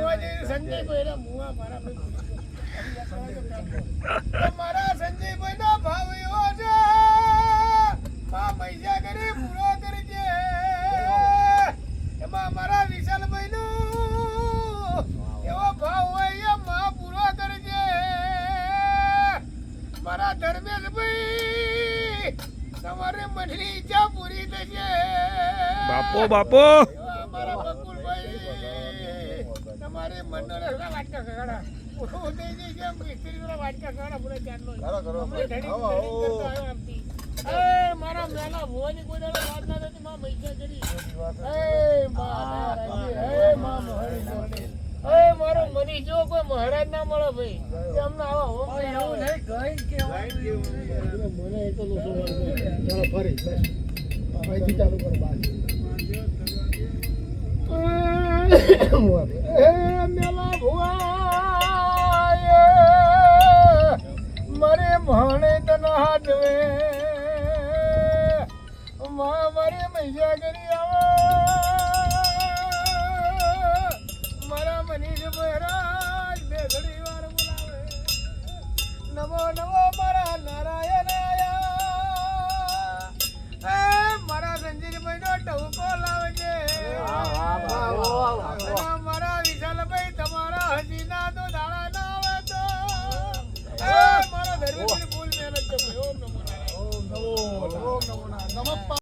સંજયભાઈ મુવા મારા મારા સંજયભાઈ ના ભાવ એવો છે મા પૈસા કરી પૂરો કરજે એમાં મારા વિશાલભાઈ નો એવો ભાવ હોય મા પૂરો કરજે મારા ધર્મેશભાઈ તમારે મનની ઈચ્છા પૂરી થશે બાપો બાપો મારા બકુલભાઈ તમારે મનનો રસ્તા વાટકા કગાડા ઉદય જે જેમ મિસ્ત્રી વાળા વાટકા કગાડા પૂરા ચાંદલો એ મારા મેલા ભુવાની કોઈ દાડો વાત ના થતી માં પૈસા કરી એ માં મહારાજ એ મારો મની જો કોઈ મહારાજ ના મળે ભાઈ અમને આવા હોમ એવું નહીં કઈ કેવું મને એ તો લોસો ચાલો ફરી ભાઈ ચાલુ કરો બાકી મેલા ભુવા મારે ભાણે તના હાથવે મારે મૈયા કરી આવે મારા મનીષ મહારાજ બે ઘડી વાર બોલાવે નવો નવો મારા નારાયણ આયા મારા સંજીવભાઈ નો ટહુકો લાવજે મારા વિશાલભાઈ તમારા હજીના તો દાડા ના આવે તો મારા ધર્મની ભૂલ મહેનત છે ઓમ નમો નારાયણ ઓમ નમો નારાયણ નમઃ